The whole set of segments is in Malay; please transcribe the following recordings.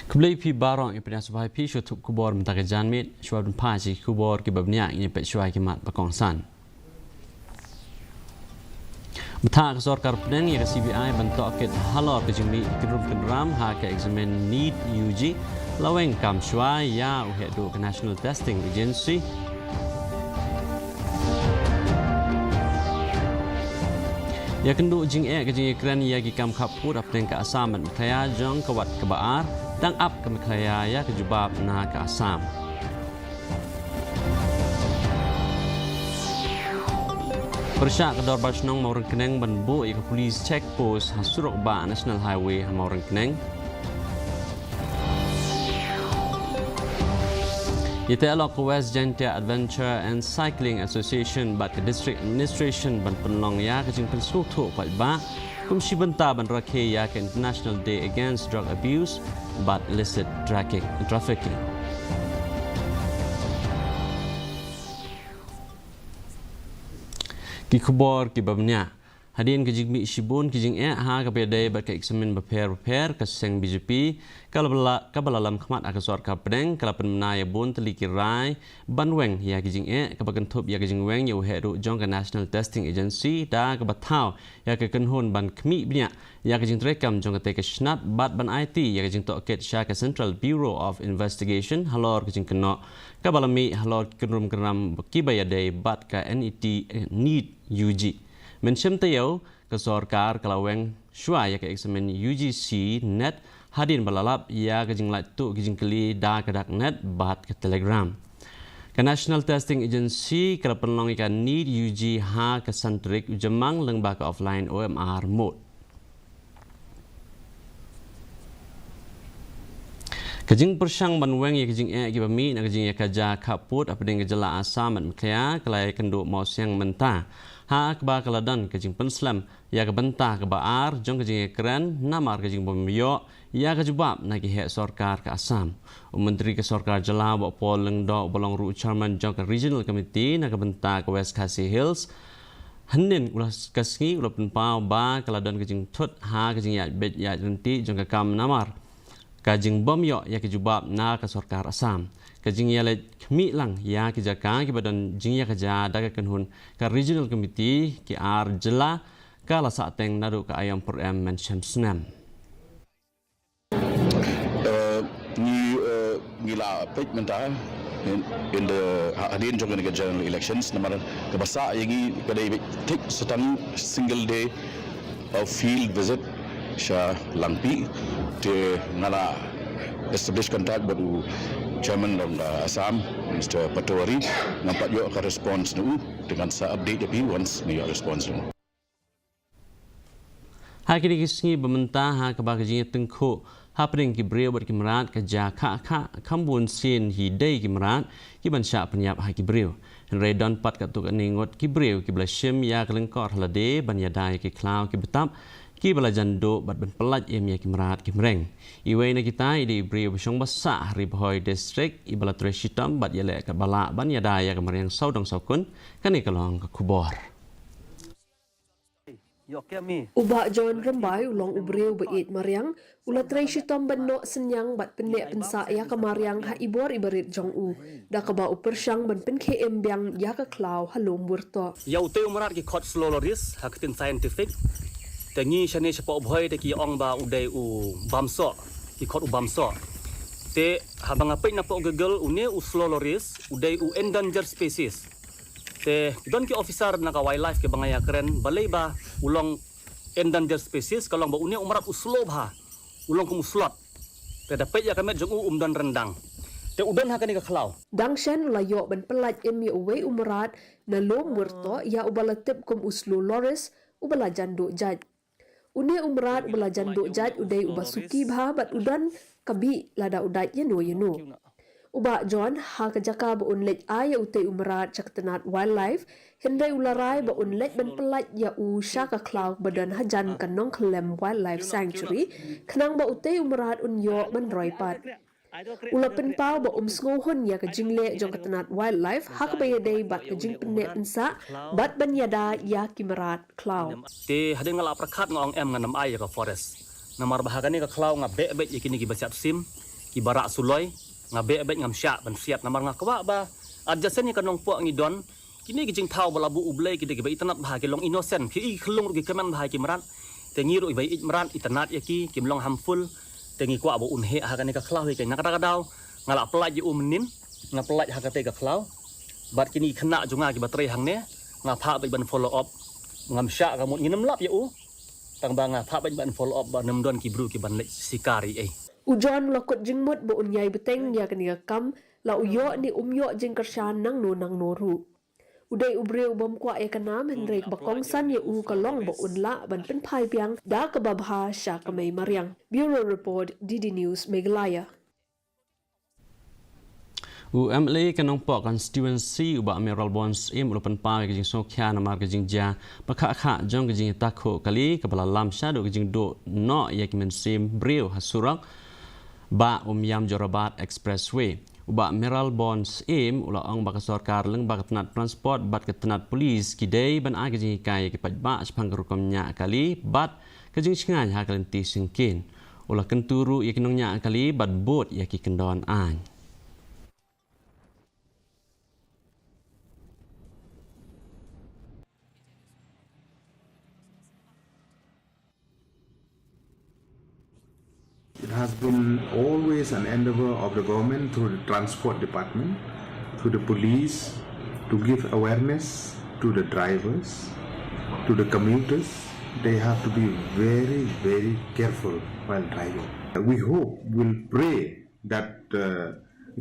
Kembali pi barang yang pernah sebagai pi syutup kubor mentaka janmit syuab dan paji kubor ke babnya ini pek syuai kemat pakongsan. Betah kesorkar peneng yang CBI bentuk ket halor ke jemi kirum kenram ha ke examen NEET UG laweng kam syuai ya uhedu ke National Testing Agency. Ya kendu jing ke jing keren ya ki kam kapur apeng ke asaman kaya jong kewat ke baar dan ap ke Meghalaya ya ke jubab na ke Assam. Persyak kedor Barsenong mau renkeneng benbu ke polis checkpost hasurok ba National Highway mau renkeneng. Yaitu alok ke West Gentia Adventure and Cycling Association bat ke District Administration ban penlong ya ke jing pensutu pat ba kumsi benta ban rakhe ya ke International Day Against Drug Abuse but illicit trafficking. Ki kubor ki babnya hadin ke jing mi shibun ki jing ha ka pedai bat ke examen beper ke seng BJP kalau balalam khmat ak sorkar pedeng kalau penmana ya bun teliki rai banweng ya ki jing ke bagentup ya ki jing weng ya heru jong ke National Testing Agency da ke batau ya ke kenhun ban khmi bnya ya ke jing trekam jong ke snat bat ban IT ya ke jing toket sha ke Central Bureau of Investigation halor ke jing keno ka balami halor kenrum kenram ki bayadai bat ka NEET UG Mensyam tayo ke sorkar kalaweng syua ya ke examen UGC net hadin balalap ya ke jing latu ke jing keli da ke dak net bat ke Telegram. Ke National Testing Agency kalau penlong ikan NEET UG ha ke santrik jemang lengba ke offline OMR mode. Kejing persyang banweng ya kejing ki bami na kejing ya kaja kaput apa dengan gejala asam dan kaya kelai kenduk mau siang mentah. Ha keba keladan kejing penslam ya ke bentah ke baar jong kejing keren namar kejing bomyo ya ke jubab na ki hek sorkar ke asam. Menteri ke sorkar jela bok pol lengdok bolong ru chairman jong ke regional committee na ke bentah ke West Khasi Hills. Henin ulah kasngi ulah penpau ba keladan kejing tut ha kejing ya bet ya renti jong ke kam namar. Kajing bom yo ya ke jubab na ke sorkar Assam. Kajing ya le kmi lang ya ke jaka ke badan jing ya ke jada ke kenhun ke regional committee ki ar jela ka la sa teng nadu ke ayam program mention snam. Gila pek mentah in the hadin jong ke general elections namar ke basa yagi kadai take certain single day of field visit Syah Langpi di ngala establish contact baru chairman of Assam Mr. Patwari nampak juga akan response nu dengan sa update tapi once ni response nu. Ha kini kisngi bementah ha kabagajinya tengku ha pering ki brio buat kimerat ke jaka kambun sin hidai kimerat ki bansya penyap ha ki brio. Redon pat katuk ningot ki brio ki blashim ya kelengkor halade banyadai ki klau ki betap ki belajan do bat ben pelaj emia ki merat ki mereng iwei na kita di brio besong basa ribhoi district ibala treshitam bat yele ka bala ban yada ya ka mereng saudang saukun kani kalong ka kubor Ubah John Rambai ulong ubreu bait mariang ulat treshitam benno senyang bat penek pensa ya ka mariang ha ibor ibarit jong u da ka ba upersyang ban pen km biang ya ka klau halom burto ya ute umarat ki khot sloloris hakitin scientific Tengi shane sepo boy te ki ong ba udai u bamso ki khot u bamso te habang apai na po gegel une u sloloris udai u endangered species te don ki officer na ka wildlife ke bangaya keren balai ba ulong endangered species kalong ba une umarat u slow ba ulong kum slot te dapat ya kamet jong u dan rendang te udan hakani ka khalau dangshan layo ban pelaj emi uwe umarat na lom murto ya ubalatip kum uslu loris ubalajan do jaj Une umrat belajan duk jad udai ubasuki bha bat udan kabi lada udai yenu. Uba John ha kejaka ba unlej ay utai umrat caktenat wildlife hendai ularai ba unlej ban pelaj ya u syaka klau badan hajan kanong kelem wildlife sanctuary kenang ba utai umrat unyo ban roipat. Ula penpau ba sngohon ya ke jingle jong ketenat wildlife hak bayadai bat ke jing penek pensa bat banyada ya kimerat klau. Te hadeng ngala prakat ngong em nganam ay ka forest. Namar bahagani ka klau nga be yakini ki basiap sim ki barak suloi ngabe abet ngam syak ban siap namar ngakwa ba adjasen ni kanong po ngidon kini gijing thau balabu ublei ki de ba itanat bah ki long innocent ki khlung ki keman bah ki maran tengi ru bai it maran itanat yaki kim long harmful tengi kwa bo unhe ha kan ka khlau ke ngakada kadau ngalak pelaj ji umnin ngapelaj ha kate ka khlau bat kini khna junga ki baterai hang ne ngapha bai ban follow up ngam syak kamut nginem lap ya tang banga pha ban follow up ba nem don ki bru ki ban le sikari Ujon lakot jingmut bo unyai beteng ya kaniga kam la uyo ni umyo jing kershan nang no ru. Udai ubre ubam kwa ya kanam henrek bakong san ya kalong bo unla ban pen pai piang da kababha sya kamay mariang. Bureau Report, DD News, Meghalaya. UMLA kanong po constituency uba Mineral Bonds im ulopan pa kajing sokya namar kajing ja pakha jong kajing takho kali kabala lam shado kajing do no yakimen sim breu hasurak ba yam Jorabat Expressway uba Mineral Bonds im ula ong baka sarkar leng baka tenat transport bat ketenat polis kidai ban a kajing kai ki pajba sepang rukomnya kali bat kajing singai ha kalenti singkin ula kenturu yakinongnya kali bat bot yaki kendon an. It has been always an endeavor of the government through the transport department, through the police, to give awareness to the drivers, to the commuters. They have to be very, very careful while driving. We hope, we'll pray that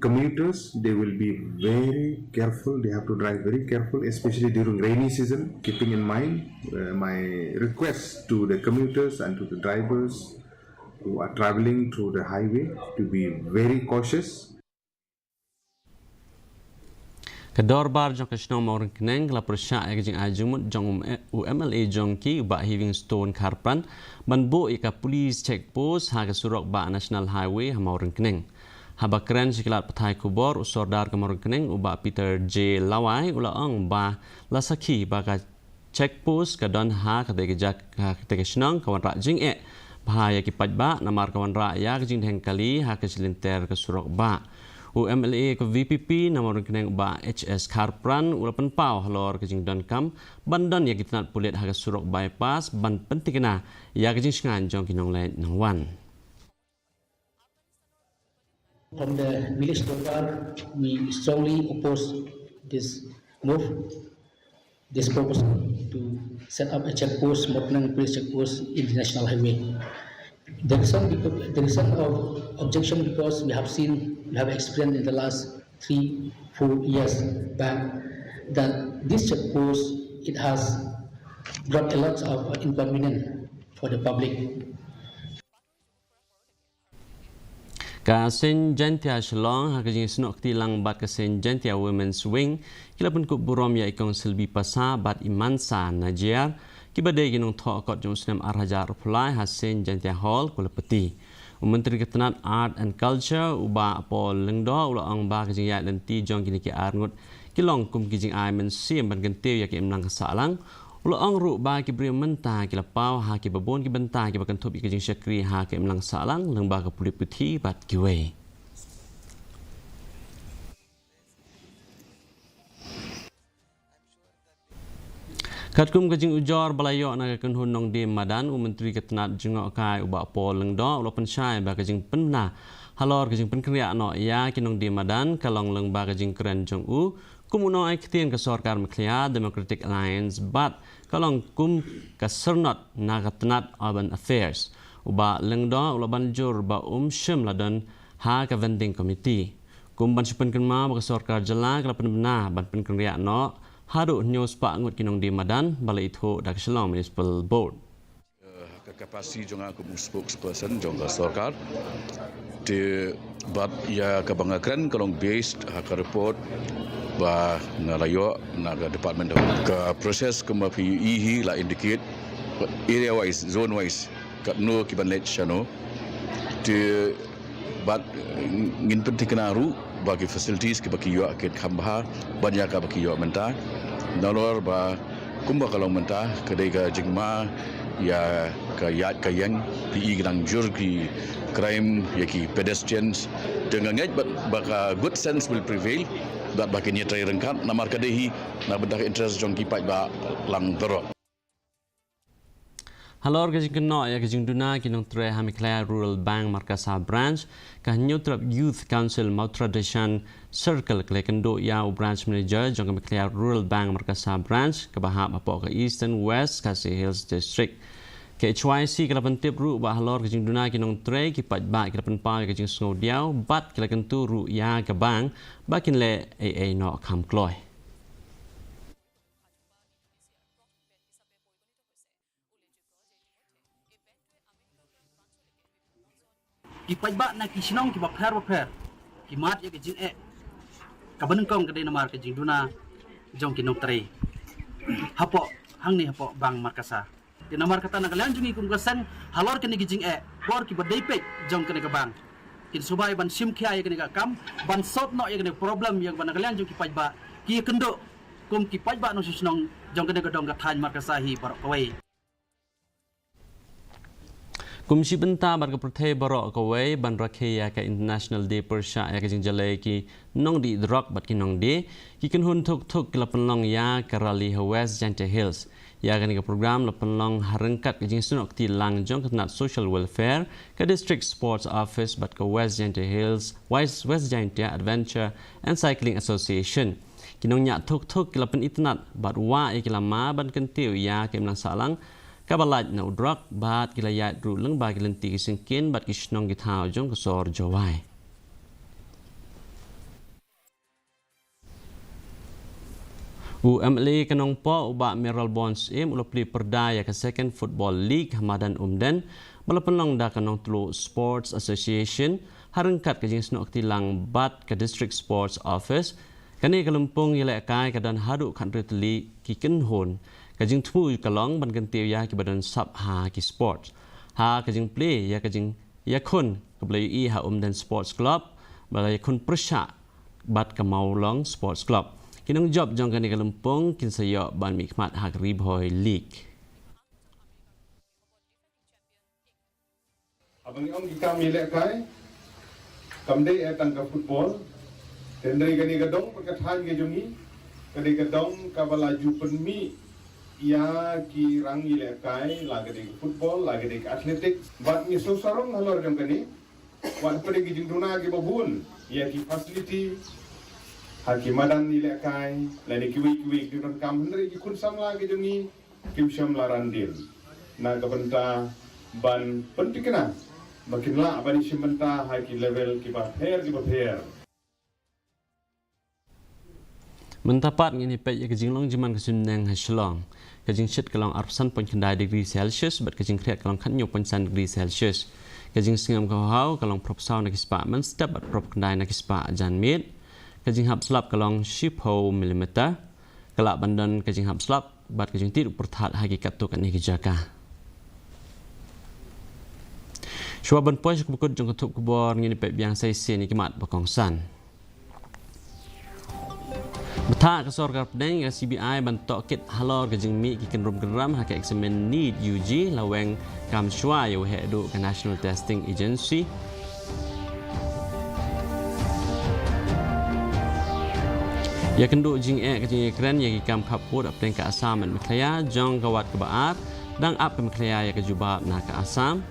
commuters, they will be very careful. They have to drive very careful, especially during rainy season. Keeping in mind my request to the commuters and to the drivers who are traveling through the highway to be very cautious. Kedor bar jong kasno morang keneng la persya kajing ajumut jong UMLA jong ki ba Livingstone Karpan ban bo ika police checkpost ha surok ba National Highway ha morang keneng. Haba keren sikilat patai kubor usordar ke morang keneng uba Peter J Lawai ula ong ba lasaki ba ka checkpost kadon ha kategejak kategesnong kawan rak jing bahaya ki pajba namar kawan raya kajing dheng kali ha keselinter ke surok ba UMLA ke VPP namar keneng ba HS Karpran ulapan pau halor kajing don kam bandan ya kitnat pulit ha ke surok bypass ban penting kena ya kajing sngan jong kinong lain nang wan. From the village to far, we strongly oppose this move, this proposal to set up a checkpost, modern police checkpost in the national highway. The reason of objection because we have experienced in the last 3-4 years back that this checkpost, it has brought a lot of inconvenience for the public. Ka Saint Jantia Shalong ha kajing senok tilang bat ka Saint Jantia Women's Wing kila pun kub burom ya ikong selbi pasa bat imansa Najer kibadai ginong thok kot jong senam arhajar pulai ha Saint Jantia Hall kulapati Menteri Ketenat Art and Culture uba Paul Lengdo ula ang ba kajing ya lenti jong kini ki arngut kilong kum kijing ai men sim ban gentiu ya ki emlang kasalang ula ang ru ba ki bri menta ki lapau ha ki babon ki benta ki bakan thup ki jing syakri ha ki emlang salang leng ba ka puli puthi bat ki we Katkum kajing ujor balayo na kan hunong di madan Menteri Ketenat jengok kai uba Paul Lengdo ula pensyai ba kajing penna halor kajing penkriak no ya kinong di madan kalong leng ba kajing keren jong u kumuno ai ketien ke sarkar Meghalaya Democratic Alliance bat kalong kum kasernot na Ketenat Urban Affairs uba Lengdo ula banjur ba syem ladon ha ka vending committee kum ban sipen kenma ba sarkar jela kala penbena ban penkriak no haru news pa ngut kinong di madan balai itu dak Shalom Municipal Board kapasi jonga aku spokesperson jonga sarkar di bat ya kabangakran kalong based hak report ba na layo na department ke proses ke PUE la indicate area wise zone wise kat no kiban let chano di bat ngin penting kenaru bagi facilities ke bagi yo akit khambha banyak ka bagi yo menta nalor ba kumba kalong menta kedai ka jingma ya ka yat ka yang pi gedang jur ki crime yaki pedestrians dengan ngej baka good sense will prevail dat baka ni trai rengkat namar kadehi na bedak interest jong ki pai ba lang doro. Halor kajing kena ya kajing duna kinong tre Meghalaya Rural Bank Markasa Branch ka Neutrap Youth Council mau tradition circle kelekendo ya branch manager jong Meghalaya Rural Bank Markasa Branch ke bahap apa ke Eastern West Khasi Hills District. Ke HYC kelapan tip ru ba halor kajing duna kinong tre ki pat ba kelapan pa kajing snow diau bat kelekentu ru ya ke bank bakin le AA no kam kloy. Kipai ba na kisinong ki bapher ki mat ya kijin kaban kong kadai namar kijing duna jong kinong tre hapo hang ni hapo bang markasa di namar kata na kalian jungi kum gasan halor kini kijing bor ki badai pe jong kini ka bang kin subai ban sim khia ya kini ka kam ban sot no ya kini problem yang ban kalian jong kipai ba ki kendo kum kipai ba no sisinong jong kini ka dong ka than markasa hi par kawai. Kumsi benta bar ke perthai barok kawai ban rakhe ya ka International Day Persha ya ka jing jalai ki nong di drop bat ki nong de ki kan hun thuk la penlong ya ka rally West Jante Hills ya ka ni ka program la penlong harengkat ki jing sunok ti lang jong ka social welfare ka district sports office bat ka West Jante Hills West Jante Adventure and Cycling Association kinong nya thuk ki la pen itnat bat wa ki la ma ban kan tiu ya ka mlang salang kabalat na udrak bat kilayat ruleng bagi lenti kisengkin bat kisnong githau jong kesor jawai. UMLA kanong po uba Meral Bonds ulapli perdaya ke Second Football League Hamadan Umden malapenlong da kanong tulu Sports Association harengkat ke jing snok tilang bat ke District Sports Office kani kalumpung yelek kai kadan hadu kan retli ki kenhon kajing thu kalong ban kan tiu ya ki badan sub ha ki sports ha kajing play ya kajing ya khun keblai i ha Umden Sports Club balai khun persha bat ka maulong Sports Club kinong job jong kan ni kalumpung kin sayo ban mikmat ha ribhoy league abang ong ikam yelek kai kamdei etang ka football tendai gani gadong perkatahan ge jongi kadi gadong kabalaju penmi ya ki rangi lekai lagi di football lagi di atletik bat ni sarong halor jam kani wat pede gi jinduna gi babun ya ki facility hakimadan ni lekai lani kiwi di ron kam hendri gi kun sam lagi jongi kim syam larandil na gabenta ban pentikna makin la bani simenta haki level ki ba fair Mentapat ngini pek ya kajing long jaman kesuneng haslong kajing shit kalong arsan pon kendai degree Celsius bat kajing kriat kalong kan nyopon san degree Celsius kajing singam kau hau kalong prop saw nak ispa men step bat prop kendai nak ispa jan mid kajing hap slap kalong ship ho milimeter kalak bandan kajing hap slap bat kajing tiru pertat hakikat tu kan ni kijaka Shuaban pois kubukut jong ketup kubor ngini pek biang sai sen ikimat bakong san Bata kesor kapdeng ya CBI bantok kit halor kejing mi kiken rum geram hak eksamen NEET UG laweng kam shwa yo hedu ke National Testing Agency ya kendu jing kejing keren ya kam kaput apdeng ke Assam dan Meghalaya jong kawat ke baat dang ap ke Meghalaya ya ke jubab na ke Assam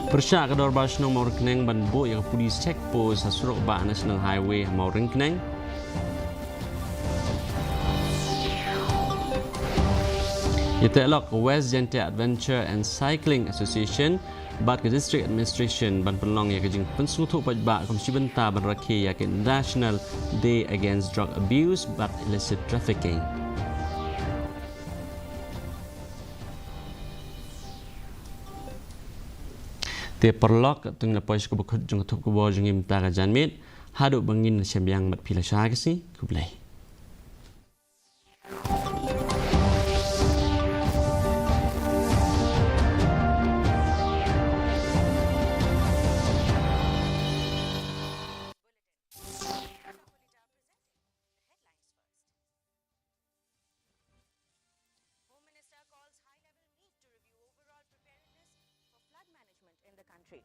Persya kador basnong mau rekeneng ban bo yang polis checkpost hasurok ba National Highway mau rekeneng Itelok West Jante Adventure and Cycling Association bat ke District Administration ban penlong ya kejing pensutu pajba komisi benta ban rakhe ya ke National Day Against Drug Abuse bat illicit trafficking Te perlok tung na pois ko bukut jung top ko bo jung im ta ka janmit hadu bangin sembiang mat pila syagasi kublai country.